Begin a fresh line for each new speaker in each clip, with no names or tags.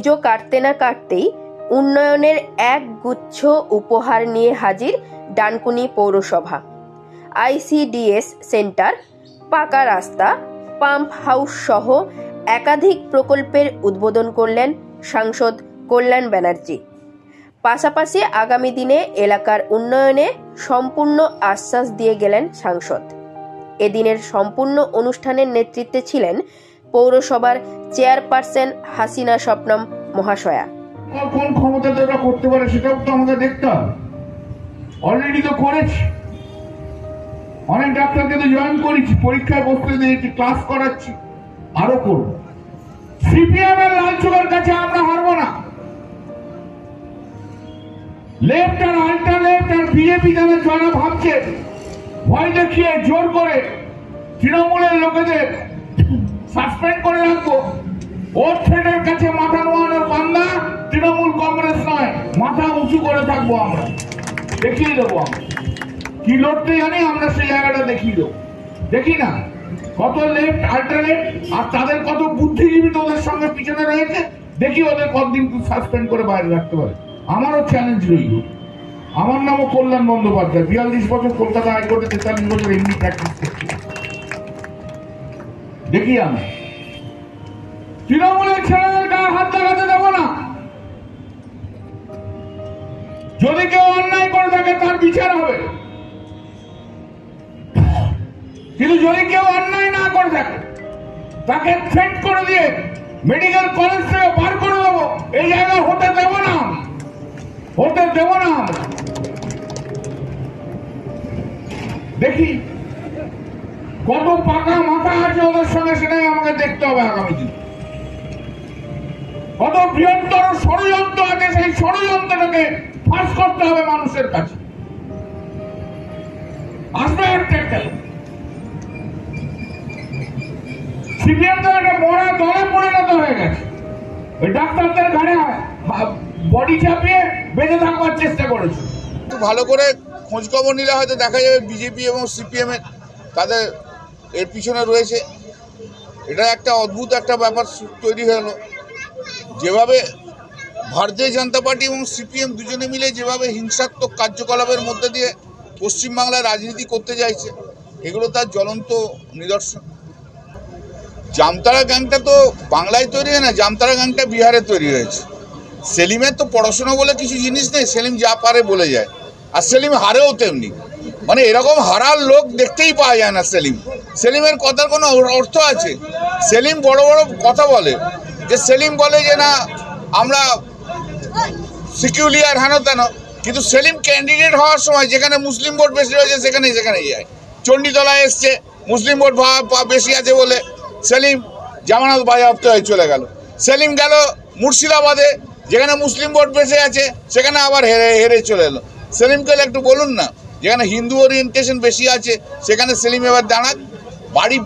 পুজো কাটতে না কাটতেই উন্নয়নের এক গুচ্ছ উপহার নিয়ে হাজির ডানকুনি পৌরসভা। আইসিডিএস সেন্টার, পাকা রাস্তা, পাম্প হাউস সহ একাধিক প্রকল্পের উদ্বোধন করলেন সাংসদ কল্যাণ ব্যানার্জি। পাশাপাশি আগামী দিনে এলাকার উন্নয়নে সম্পূর্ণ আশ্বাস দিয়ে গেলেন সাংসদ। এদিনের সম্পূর্ণ অনুষ্ঠানের নেতৃত্বে ছিলেন পৌরসভার চেয়ারপারসন হাসিনা স্বপ্নম মহাশয়া।
কোন ক্ষমতাতে ওরা করতে পারে সেটাও তো আমাকে দেখতে হবে। অলরেডি তো করেছি, অনেক ডাক্তারকে তো জয়েন করেছি, পরীক্ষায় বসতে দিয়েছি, ক্লাস করাচ্ছি, আরো করব। সিপিএম এর লাল চোখের কাছে আমরা হারবো না। লেফট আর আল্ট্রা লেফট আর বিজেপি যারা ভাবছে ভয় দেখিয়ে জোর করে তৃণমূলের লোকেদের সাসপেন্ড করে রাখবো, ওর থ্রেডের কাছে মাথা নোয়ানোর বান্দা তৃণমূল কংগ্রেস নয়, মাথা উঁচু করে থাকবো। আমরা দেখিয়ে দেবো, আমরা কি লড়তে জানি, আমরা সেই জায়গাটা দেখিয়ে দেবো। দেখি না কত লেফট আল্টারনেট আর তাদের কত বুদ্ধিজীবী ওদের সঙ্গে পিছনে রয়েছে, দেখি ওদের কতদিন সাসপেন্ড করে বাইরে রাখতে পারে। আমারও চ্যালেঞ্জ রইল। আমার নামও কল্যাণ বন্দ্যোপাধ্যায়, 42 বছর কলকাতা হাইকোর্টে, 43 বছর এমনি প্র্যাকটিস করছি। দেখি আমি তৃণমূলের ছেলেদের গায়ে হাত লাগাতে দেবো না। যদি কেউ অন্যায় করে থাকে তার বিচার হবে, কিন্তু যদি কেউ অন্যায় না করে থাকে তাকে থ্রেট করে দিয়ে মেডিকেল কলেজ থেকে বার করে দেবো, এই জায়গায় হতে দেবো না, হতে দেবো না। দেখি কত পাকা মাথা আছে ওদের সঙ্গে, সেটাই আমাকে দেখতে হবে আগামী দিন। কত বৃহত্তর ষড়যন্ত্র আছে, সেই ষড়যন্ত্রটাকে ফাঁস করতে হবে মানুষের কাছে। আসবে একটা সিপিএম তো একটা মরা দলে পরিণত হয়ে গেছে। ওই ডাক্তারদের ঘাড়ে বডি চাপিয়ে বেঁচে থাকবার চেষ্টা করেছে।
ভালো করে খোঁজ খবর নিলে হয়তো দেখা যাবে বিজেপি এবং সিপিএম এর তাদের এর পিছনে রয়েছে। এটা একটা অদ্ভুত একটা ব্যাপার তৈরি হলো, যেভাবে ভারতীয় জনতা পার্টি এবং সিপিএম দুজনে মিলে যেভাবে হিংসাত্মক কার্যকলাপের মধ্যে দিয়ে পশ্চিমবাংলায় রাজনীতি করতে চাইছে, এগুলো তার জ্বলন্ত নিদর্শন। জামতারা গ্যাংটা তো বাংলায় তৈরি হয় না, জামতারা গ্যাংটা বিহারে তৈরি হয়েছে। সেলিমের তো পড়াশোনা বলে কিছু জিনিস নেই, সেলিম যা পারে বলে যায়, আর সেলিম হারেও তেমনি। মানে এরকম হারার লোক দেখতেই পাওয়া যায় না। সেলিমের কথার কোনো অর্থ আছে? সেলিম বড় বড় কথা বলে, যে সেলিম বলে যে না আমরা সিকিউরিয়ার হেন তেন, কিন্তু সেলিম ক্যান্ডিডেট হওয়ার সময় যেখানে মুসলিম ভোট বেশি রয়েছে সেখানে যায়। চণ্ডীতলায় এসছে, মুসলিম ভোট বেশি আছে বলে সেলিম জামানত বাজেয়াপ্ত হয়ে চলে গেল। সেলিম গেল মুর্শিদাবাদে, যেখানে মুসলিম ভোট বেশি আছে সেখানে আবার হেরে চলে এলো। সেলিমকে একটু বলুন না, যেখানে হিন্দু ওরিয়েন্টেশন বেশি আছে সেখানে সেলিম এবার দাঁড়াক, বাড়ি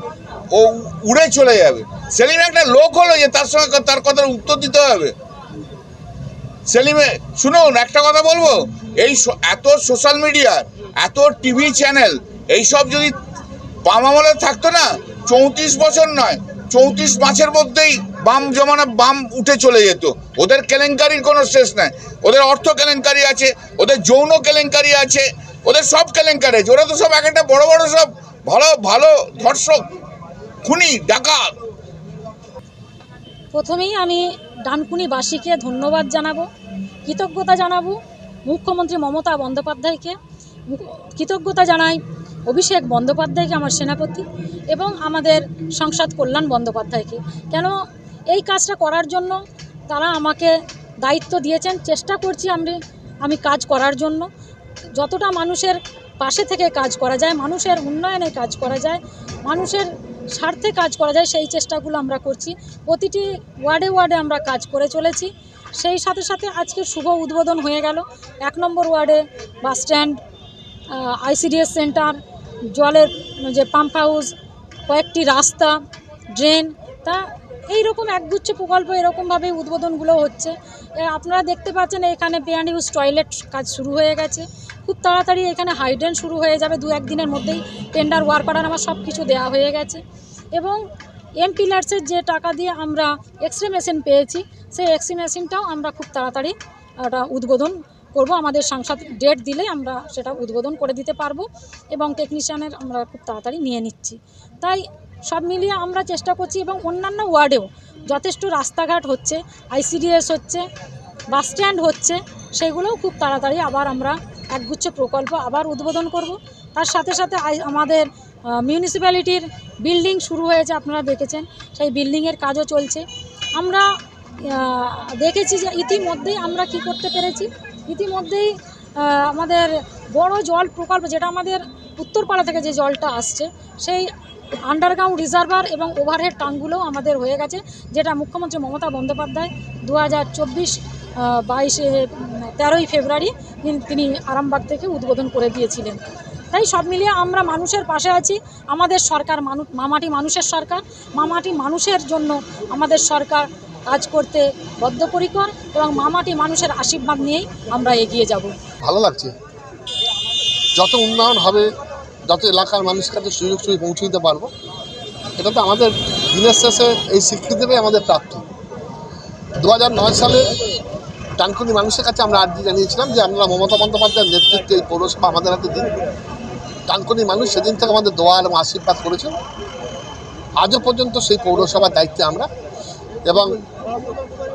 ও উড়ে চলে যাবে। সেলিম একটা লোক হলো যে তার সঙ্গে তার কথার উত্তর দিতে হবে। সেলিমে শুনুন, একটা কথা বলবো, এই এত সোশ্যাল মিডিয়া, এত টিভি চ্যানেল, এইসব যদি বাম আমলে থাকতো না, 34 বছর নয় 34 মাসের মধ্যেই বাম জমানা বাম উঠে চলে যেত। ওদের কেলেঙ্কারির কোনো শেষ নাই। ওদের অর্থ কেলেঙ্কারি আছে, ওদের যৌন কেলেঙ্কারি আছে, ওদের সব কেলেঙ্কারি আছে। ওরা তো সব এক একটা বড় বড় সব ভালো ভালো ধর্ষক, খুনি, ডাকাত।
প্রথমেই আমি ডানকুনিবাসীকে ধন্যবাদ জানাবো, কৃতজ্ঞতা জানাবো মুখ্যমন্ত্রী মমতা বন্দ্যোপাধ্যায়কে, কৃতজ্ঞতা জানাই অভিষেক বন্দ্যোপাধ্যায়কে, আমার সেনাপতি, এবং আমাদের সাংসদ কল্যাণ বন্দ্যোপাধ্যায়কে। কেন এই কাজটা করার জন্য তারা আমাকে দায়িত্ব দিয়েছেন। চেষ্টা করছি আমি কাজ করার জন্য, যতটা মানুষের পাশে থেকে কাজ করা যায়, মানুষের উন্নয়নে কাজ করা যায়, মানুষের স্বার্থে কাজ করা যায়, সেই চেষ্টাগুলো আমরা করছি। প্রতিটি ওয়ার্ডে ওয়ার্ডে আমরা কাজ করে চলেছি। সেই সাথে সাথে আজকে শুভ উদ্বোধন হয়ে গেল 1 নম্বর ওয়ার্ডে বাস স্ট্যান্ড, আইসিডিএস সেন্টার, জলের যে পাম্প হাউস, কয়েকটি রাস্তা, ড্রেন, তা এইরকম একগুচ্ছ প্রকল্প এরকমভাবেই উদ্বোধনগুলো হচ্ছে। আপনারা দেখতে পাচ্ছেন এখানে পেয়ার ইউজ টয়লেট কাজ শুরু হয়ে গেছে। খুব তাড়াতাড়ি এখানে হাইড্রেন শুরু হয়ে যাবে, 2-1 দিনের মধ্যেই টেন্ডার ওয়ার্কার আমার সব কিছু দেওয়া হয়ে গেছে। এবং এমপি ল্যাডসের যে টাকা দিয়ে আমরা এক্সরে মেশিন পেয়েছি, সেই এক্সরে মেশিনটাও আমরা খুব তাড়াতাড়ি ওটা উদ্বোধন করব। আমাদের সাংসদ ডেট দিলে আমরা সেটা উদ্বোধন করে দিতে পারবো এবং টেকনিশিয়ানের আমরা খুব তাড়াতাড়ি নিয়ে নিচ্ছি। তাই সব মিলিয়ে আমরা চেষ্টা করছি এবং অন্যান্য ওয়ার্ডেও যথেষ্ট রাস্তাঘাট হচ্ছে, আইসিডিএস হচ্ছে, বাস স্ট্যান্ড হচ্ছে, সেগুলোও খুব তাড়াতাড়ি আবার আমরা একগুচ্ছ প্রকল্প আবার উদ্বোধন করব। তার সাথে সাথে আমাদের মিউনিসিপ্যালিটির বিল্ডিং শুরু হয়েছে, আপনারা দেখেছেন, সেই বিল্ডিংয়ের কাজও চলছে। আমরা দেখেছি যে ইতিমধ্যেই আমরা কি করতে পেরেছি, ইতিমধ্যেই আমাদের বড় জল প্রকল্প, যেটা আমাদের উত্তরপাড়া থেকে যে জলটা আসছে, সেই আন্ডারগ্রাউন্ড রিজার্ভার এবং ওভারহেড ট্যাঙ্কগুলোও আমাদের হয়ে গেছে, যেটা মুখ্যমন্ত্রী মমতা বন্দ্যোপাধ্যায় 13ই ফেব্রুয়ারি তিনি আরামবাগ থেকে উদ্বোধন করে দিয়েছিলেন। তাই সব মিলিয়ে আমরা মানুষের পাশে আছি। আমাদের সরকার মামাটি মানুষের সরকার, মামাটি মানুষের জন্য আমাদের সরকার কাজ করতে বদ্ধপরিকর এবং মামাটি মানুষের আশীর্বাদ নিয়েই আমরা এগিয়ে যাব।
ভালো লাগছে, যত উন্নয়ন হবে, যত এলাকার মানুষের কাছে সুযোগ সুবিধা পৌঁছে দিতে পারবো, এটা তো আমাদের দিনের শেষে এই স্বীকৃতিটাই আমাদের প্রাপ্তি। 2009 সালে ডানকুনি মানুষের কাছে আমরা আর্জি জানিয়েছিলাম যে আমরা মমতা বন্দ্যোপাধ্যায়ের নেতৃত্বে এই পৌরসভা আমাদের হাতে দিন। ডানকুনি মানুষ সেদিন থেকে আমাদের দোয়া এবং আশীর্বাদ করেছেন। আজও পর্যন্ত সেই পৌরসভার দায়িত্বে আমরা এবং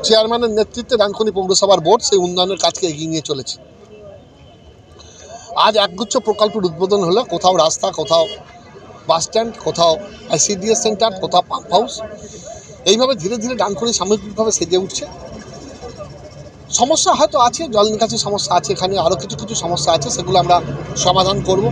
চেয়ারম্যানের নেতৃত্বে ডানকুনি পৌরসভার বোর্ড সেই উন্নয়নের কাজকে এগিয়ে নিয়ে চলেছে। আজ একগুচ্ছ প্রকল্পের উদ্বোধন হলো, কোথাও রাস্তা, কোথাও বাস স্ট্যান্ড, কোথাও আইসিডিএস সেন্টার, কোথাও পাম্প হাউস। এইভাবে ধীরে ধীরে ডানকুনি সামগ্রিকভাবে সেজে উঠছে। সমস্যা হয়তো আছে, জল নিকাশি সমস্যা আছে, এখানে আরও কিছু সমস্যা আছে, সেগুলো আমরা সমাধান করব।